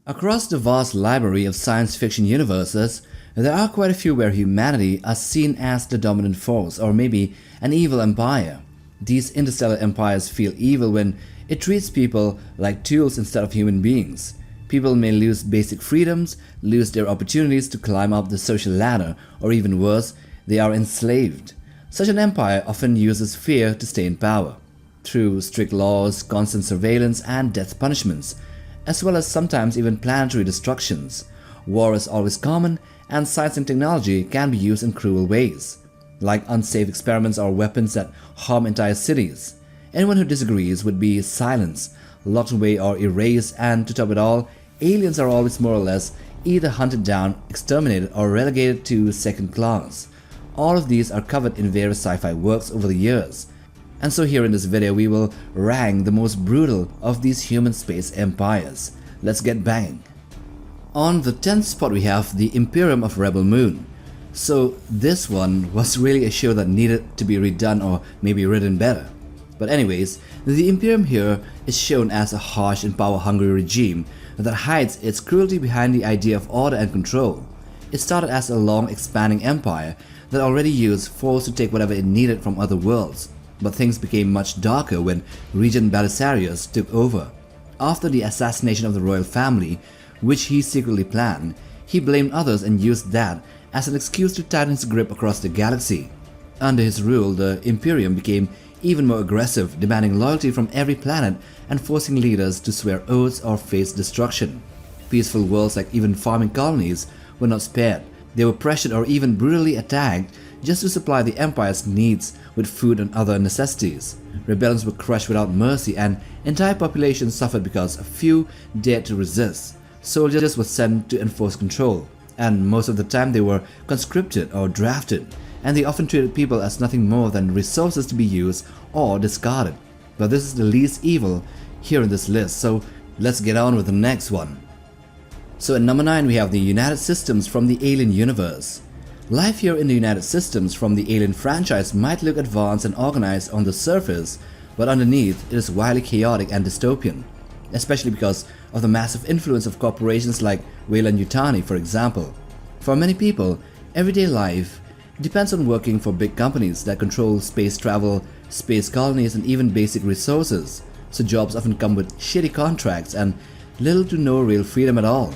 Across the vast library of science fiction universes, there are quite a few where humanity are seen as the dominant force, or maybe an evil empire. These interstellar empires feel evil when it treats people like tools instead of human beings. People may lose basic freedoms, lose their opportunities to climb up the social ladder, or even worse, they are enslaved. Such an empire often uses fear to stay in power, through strict laws, constant surveillance, and death punishments, as well as sometimes even planetary destructions. War is always common, and science and technology can be used in cruel ways, like unsafe experiments or weapons that harm entire cities. Anyone who disagrees would be silenced, locked away, or erased, and to top it all, aliens are always more or less either hunted down, exterminated, or relegated to second class. All of these are covered in various sci-fi works over the years. And so here in this video we will rank the most brutal of these human space empires. Let's get banging. On the 10th spot we have the Imperium of Rebel Moon. So this one was really a show that needed to be redone or maybe written better. But anyways, the Imperium here is shown as a harsh and power-hungry regime that hides its cruelty behind the idea of order and control. It started as a long expanding empire that already used force to take whatever it needed from other worlds. But things became much darker when Regent Belisarius took over. After the assassination of the royal family, which he secretly planned, he blamed others and used that as an excuse to tighten his grip across the galaxy. Under his rule, the Imperium became even more aggressive, demanding loyalty from every planet and forcing leaders to swear oaths or face destruction. Peaceful worlds like even farming colonies were not spared. They were pressured or even brutally attacked just to supply the Empire's needs with food and other necessities. Rebellions were crushed without mercy, and entire populations suffered because a few dared to resist. Soldiers were sent to enforce control, and most of the time they were conscripted or drafted, and they often treated people as nothing more than resources to be used or discarded. But this is the least evil here in this list, so let's get on with the next one. So at number 9 we have the United Systems from the Alien universe. Life here in the United Systems from the Alien franchise might look advanced and organized on the surface, but underneath it is wildly chaotic and dystopian, especially because of the massive influence of corporations like Weyland-Yutani, for example. For many people, everyday life depends on working for big companies that control space travel, space colonies, and even basic resources, so jobs often come with shitty contracts and little to no real freedom at all.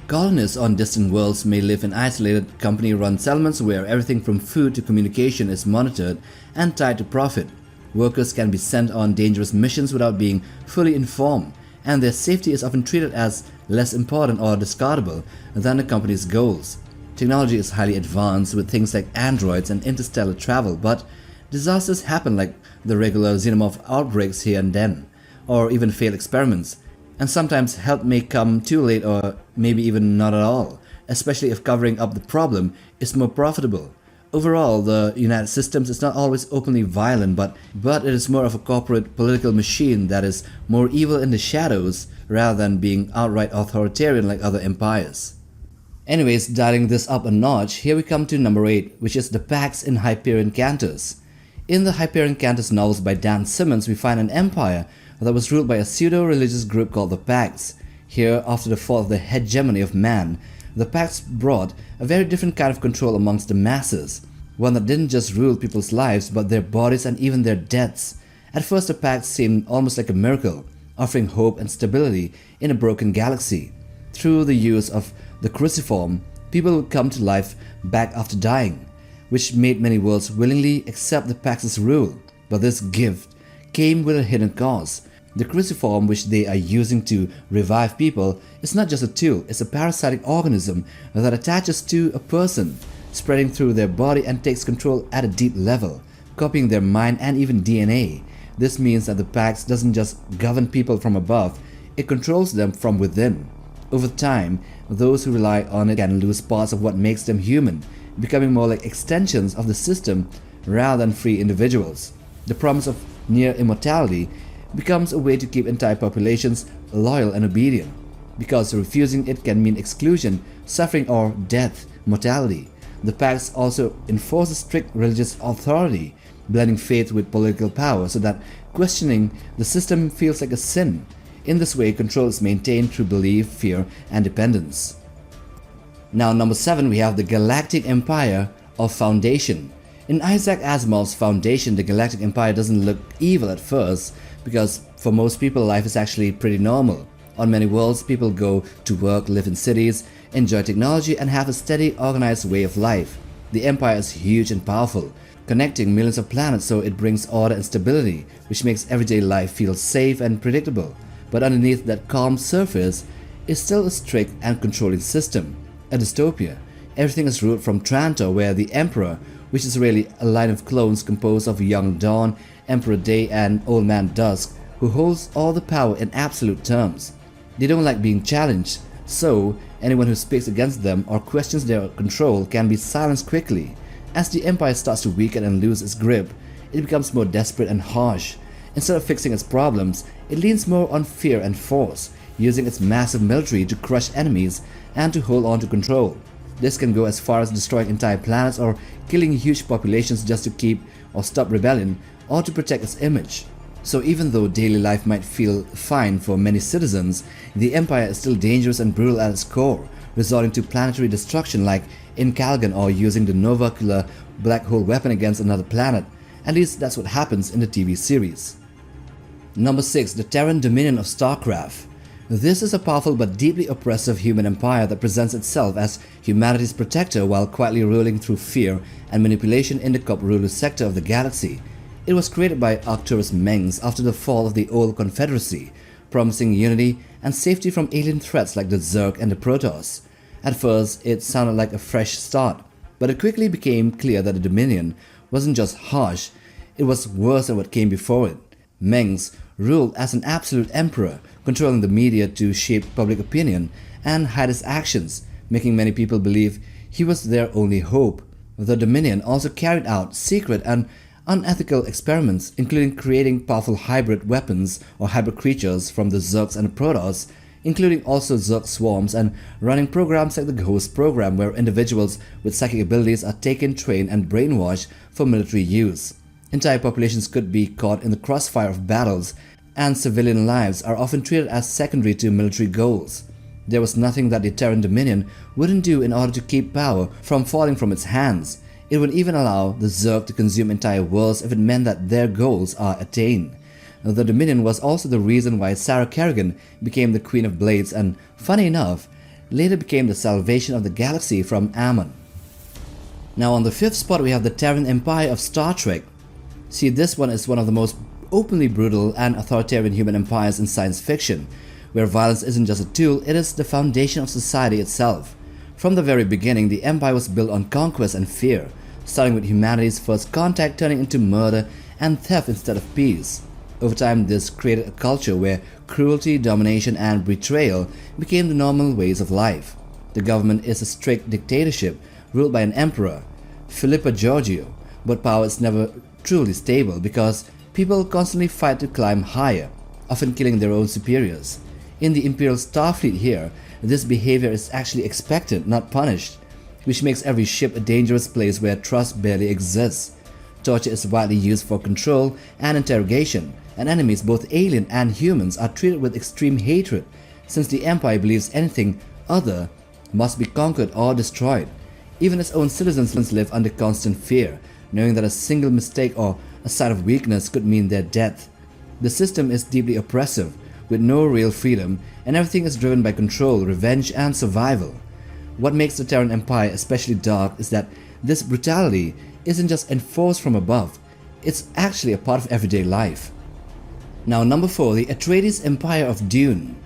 Colonists on distant worlds may live in isolated company-run settlements where everything from food to communication is monitored and tied to profit. Workers can be sent on dangerous missions without being fully informed, and their safety is often treated as less important or discardable than the company's goals. Technology is highly advanced with things like androids and interstellar travel, but disasters happen like the regular xenomorph outbreaks here and then, or even failed experiments. And sometimes help may come too late or maybe even not at all, especially if covering up the problem is more profitable. Overall, the United Systems is not always openly violent, but it is more of a corporate political machine that is more evil in the shadows rather than being outright authoritarian like other empires. Anyways, dialing this up a notch, here we come to number 8, which is the Pax in Hyperion Cantos. In the Hyperion Cantos novels by Dan Simmons, we find an empire that was ruled by a pseudo-religious group called the Pax. Here, after the fall of the hegemony of man, the Pax brought a very different kind of control amongst the masses, one that didn't just rule people's lives but their bodies and even their deaths. At first the Pax seemed almost like a miracle, offering hope and stability in a broken galaxy. Through the use of the cruciform, people would come to life back after dying, which made many worlds willingly accept the Pax's rule. But this gift came with a hidden cost. The cruciform, which they are using to revive people, is not just a tool, it's a parasitic organism that attaches to a person, spreading through their body and takes control at a deep level, copying their mind and even DNA. This means that the Pax doesn't just govern people from above, it controls them from within. Over time, those who rely on it can lose parts of what makes them human, becoming more like extensions of the system rather than free individuals. The promise of near immortality becomes a way to keep entire populations loyal and obedient, because refusing it can mean exclusion, suffering, or death, mortality. The Pax also enforces strict religious authority, blending faith with political power so that questioning the system feels like a sin. In this way, control is maintained through belief, fear, and dependence. Now, number 7, we have the Galactic Empire of Foundation. In Isaac Asimov's Foundation, the Galactic Empire doesn't look evil at first, because for most people, life is actually pretty normal. On many worlds, people go to work, live in cities, enjoy technology, and have a steady, organized way of life. The Empire is huge and powerful, connecting millions of planets, so it brings order and stability, which makes everyday life feel safe and predictable. But underneath that calm surface is still a strict and controlling system, a dystopia. Everything is ruled from Trantor, where the Emperor, which is really a line of clones composed of Young Dawn, Emperor Day, and Old Man Dusk, who holds all the power in absolute terms. They don't like being challenged, so anyone who speaks against them or questions their control can be silenced quickly. As the Empire starts to weaken and lose its grip, it becomes more desperate and harsh. Instead of fixing its problems, it leans more on fear and force, using its massive military to crush enemies and to hold on to control. This can go as far as destroying entire planets or killing huge populations just to keep or stop rebellion or to protect its image. So even though daily life might feel fine for many citizens, the Empire is still dangerous and brutal at its core, resorting to planetary destruction like in Calgon or using the Novacular black hole weapon against another planet. At least that's what happens in the TV series. Number 6. The Terran Dominion of StarCraft. This is a powerful but deeply oppressive human empire that presents itself as humanity's protector while quietly ruling through fear and manipulation in the corp-rulers sector of the galaxy. It was created by Arcturus Mengs after the fall of the old Confederacy, promising unity and safety from alien threats like the Zerg and the Protoss. At first, it sounded like a fresh start, but it quickly became clear that the Dominion wasn't just harsh, it was worse than what came before it. Mengs ruled as an absolute emperor, controlling the media to shape public opinion and hide his actions, making many people believe he was their only hope. The Dominion also carried out secret and unethical experiments, including creating powerful hybrid weapons or hybrid creatures from the Zergs and the Protoss, including also Zerg swarms, and running programs like the Ghost program where individuals with psychic abilities are taken, trained, and brainwashed for military use. Entire populations could be caught in the crossfire of battles, and civilian lives are often treated as secondary to military goals. There was nothing that the Terran Dominion wouldn't do in order to keep power from falling from its hands. It would even allow the Zerg to consume entire worlds if it meant that their goals are attained. The Dominion was also the reason why Sarah Kerrigan became the Queen of Blades and, funny enough, later became the salvation of the galaxy from Ammon. Now on the 5th spot we have the Terran Empire of Star Trek. See, this one is one of the most openly brutal and authoritarian human empires in science fiction, where violence isn't just a tool, it is the foundation of society itself. From the very beginning, the Empire was built on conquest and fear, starting with humanity's first contact turning into murder and theft instead of peace. Over time, this created a culture where cruelty, domination, and betrayal became the normal ways of life. The government is a strict dictatorship ruled by an emperor, Philippa Georgiou, but power is never truly stable because people constantly fight to climb higher, often killing their own superiors. In the Imperial Starfleet here, this behavior is actually expected, not punished, which makes every ship a dangerous place where trust barely exists. Torture is widely used for control and interrogation, and enemies, both alien and humans, are treated with extreme hatred, since the Empire believes anything other must be conquered or destroyed. Even its own citizens live under constant fear, knowing that a single mistake or a sign of weakness could mean their death. The system is deeply oppressive, with no real freedom, and everything is driven by control, revenge, and survival. What makes the Terran Empire especially dark is that this brutality isn't just enforced from above, it's actually a part of everyday life. Now number 4, the Atreides Empire of Dune.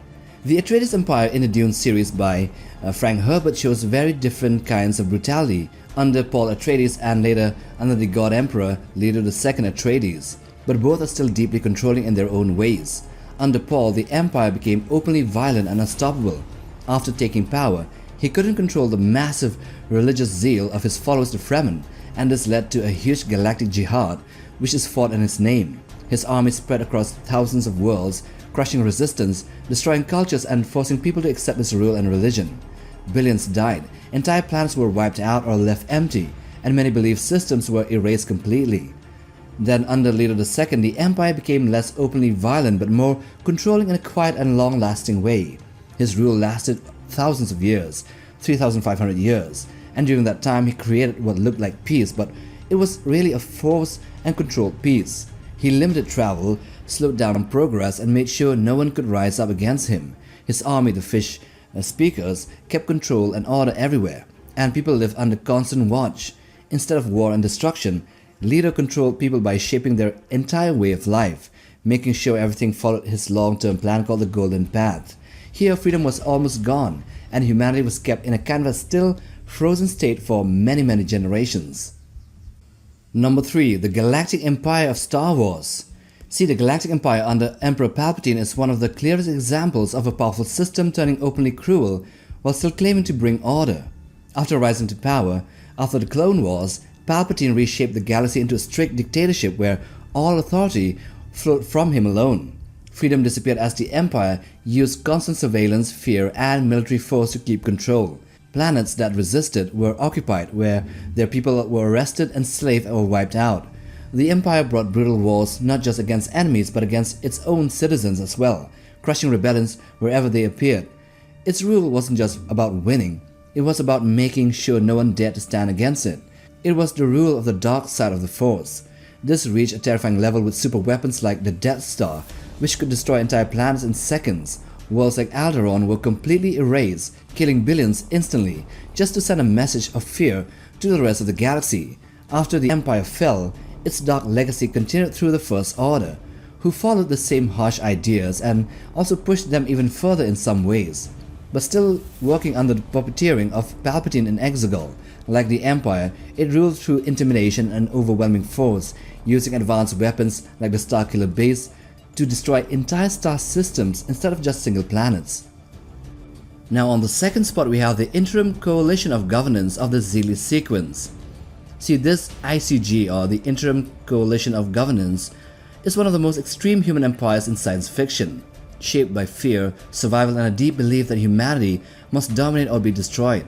The Atreides Empire in the Dune series by Frank Herbert shows very different kinds of brutality under Paul Atreides and later under the God Emperor Leto II Atreides, but both are still deeply controlling in their own ways. Under Paul, the Empire became openly violent and unstoppable. After taking power, he couldn't control the massive religious zeal of his followers the Fremen, and this led to a huge galactic jihad, which is fought in his name. His army spread across thousands of worlds, crushing resistance, destroying cultures, and forcing people to accept his rule and religion. Billions died, entire planets were wiped out or left empty, and many belief systems were erased completely. Then under Leto II, the Empire became less openly violent but more controlling in a quiet and long-lasting way. His rule lasted thousands of years, 3,500 years, and during that time he created what looked like peace, but it was really a forced and controlled peace. He limited travel, slowed down progress, and made sure no one could rise up against him. His army, the fish speakers, kept control and order everywhere, and people lived under constant watch. Instead of war and destruction, Leto controlled people by shaping their entire way of life, making sure everything followed his long-term plan called the Golden Path. Here, freedom was almost gone, and humanity was kept in a kind of a still, frozen state for many generations. Number 3. The Galactic Empire of Star Wars. See, the Galactic Empire under Emperor Palpatine is one of the clearest examples of a powerful system turning openly cruel while still claiming to bring order. After rising to power, after the Clone Wars, Palpatine reshaped the galaxy into a strict dictatorship where all authority flowed from him alone. Freedom disappeared as the Empire used constant surveillance, fear, and military force to keep control. Planets that resisted were occupied, where their people were arrested, enslaved, or wiped out. The Empire brought brutal wars not just against enemies but against its own citizens as well, crushing rebellions wherever they appeared. Its rule wasn't just about winning, it was about making sure no one dared to stand against it. It was the rule of the dark side of the Force. This reached a terrifying level with super weapons like the Death Star, which could destroy entire planets in seconds. Worlds like Alderaan were completely erased, killing billions instantly, just to send a message of fear to the rest of the galaxy. After the Empire fell, its dark legacy continued through the First Order, who followed the same harsh ideas and also pushed them even further in some ways. But still working under the puppeteering of Palpatine in Exegol, like the Empire, it ruled through intimidation and overwhelming force, using advanced weapons like the Starkiller Base to destroy entire star systems instead of just single planets. Now on the second spot we have the Interim Coalition of Governance of the Xeelee Sequence. See, this ICG, or the Interim Coalition of Governance, is one of the most extreme human empires in science fiction, shaped by fear, survival, and a deep belief that humanity must dominate or be destroyed.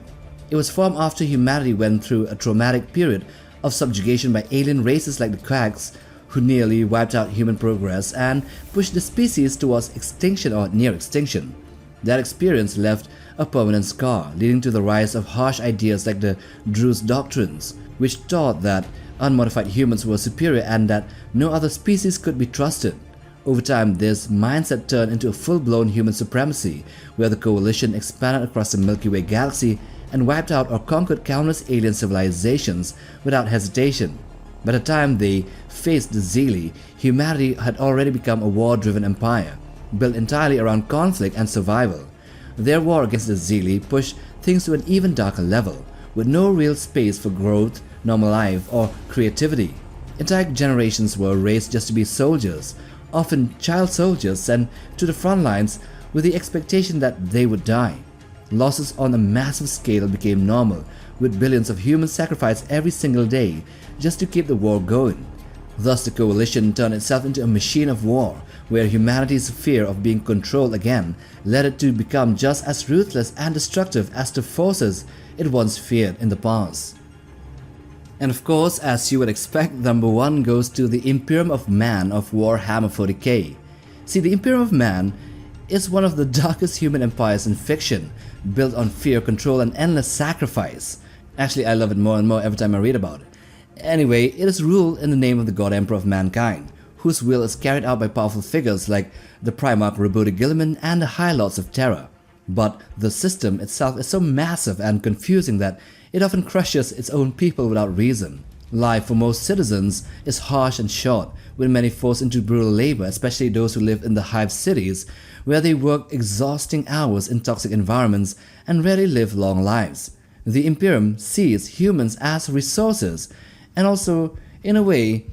It was formed after humanity went through a traumatic period of subjugation by alien races like the Quacks, who nearly wiped out human progress and pushed the species towards extinction or near extinction. That experience left a permanent scar, leading to the rise of harsh ideas like the Druze doctrines, which taught that unmodified humans were superior and that no other species could be trusted. Over time, this mindset turned into a full-blown human supremacy, where the Coalition expanded across the Milky Way galaxy and wiped out or conquered countless alien civilizations without hesitation. By the time they faced the Xeelee, humanity had already become a war-driven empire, built entirely around conflict and survival. Their war against the Xeelee pushed things to an even darker level, with no real space for growth, normal life, or creativity. Entire generations were raised just to be soldiers, often child soldiers sent to the front lines with the expectation that they would die. Losses on a massive scale became normal, with billions of humans sacrificed every single day just to keep the war going. Thus the Coalition turned itself into a machine of war, where humanity's fear of being controlled again led it to become just as ruthless and destructive as the forces it once feared in the past. And of course, as you would expect, number 1 goes to the Imperium of Man of Warhammer 40k. See, the Imperium of Man is one of the darkest human empires in fiction, built on fear, control, and endless sacrifice. Actually, I love it more and more every time I read about it. Anyway, it is ruled in the name of the God Emperor of mankind, whose will is carried out by powerful figures like the Primarch Roboto Guilliman and the High Lords of Terra. But the system itself is so massive and confusing that it often crushes its own people without reason. Life for most citizens is harsh and short, with many forced into brutal labor, especially those who live in the hive cities, where they work exhausting hours in toxic environments and rarely live long lives. The Imperium sees humans as resources, and also, in a way,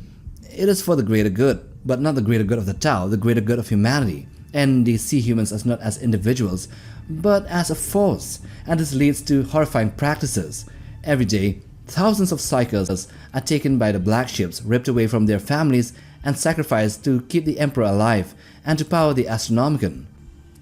it is for the greater good, but not the greater good of the Tau, the greater good of humanity. And they see humans as not as individuals, but as a force, and this leads to horrifying practices. Every day, thousands of psychers are taken by the black ships, ripped away from their families, and sacrificed to keep the Emperor alive and to power the Astronomicon.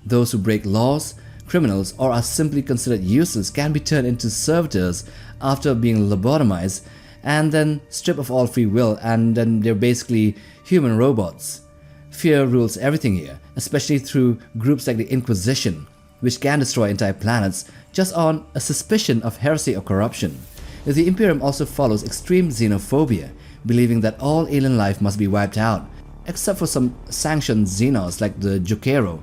Those who break laws, criminals, or are simply considered useless can be turned into servitors after being lobotomized, and then strip of all free will, and then they're basically human robots. Fear rules everything here, especially through groups like the Inquisition, which can destroy entire planets just on a suspicion of heresy or corruption. The Imperium also follows extreme xenophobia, believing that all alien life must be wiped out, except for some sanctioned xenos like the Jukero,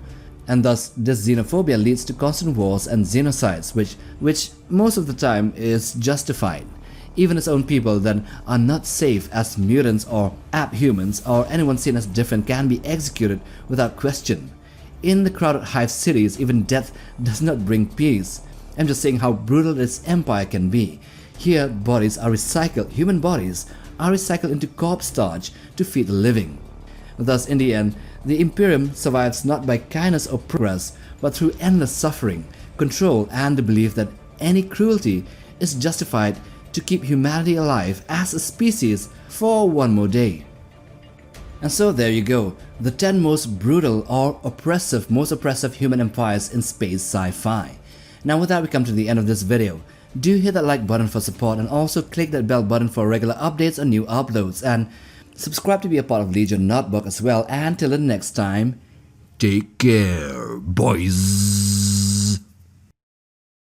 and thus this xenophobia leads to constant wars and genocides, which most of the time is justified. Even its own people then are not safe, as mutants or abhumans or anyone seen as different can be executed without question. In the crowded hive cities, even death does not bring peace. I'm just saying how brutal this empire can be. Here, bodies are recycled, human bodies are recycled into corpse starch to feed the living. Thus, in the end, the Imperium survives not by kindness or progress, but through endless suffering, control, and the belief that any cruelty is justified to keep humanity alive as a species for one more day. And so there you go, the 10 most brutal or most oppressive human empires in space sci-fi. Now with that, we come to the end of this video. Do hit that like button for support, and also click that bell button for regular updates on new uploads, and subscribe to be a part of Legion Notebook as well. And till the next time, take care, boys.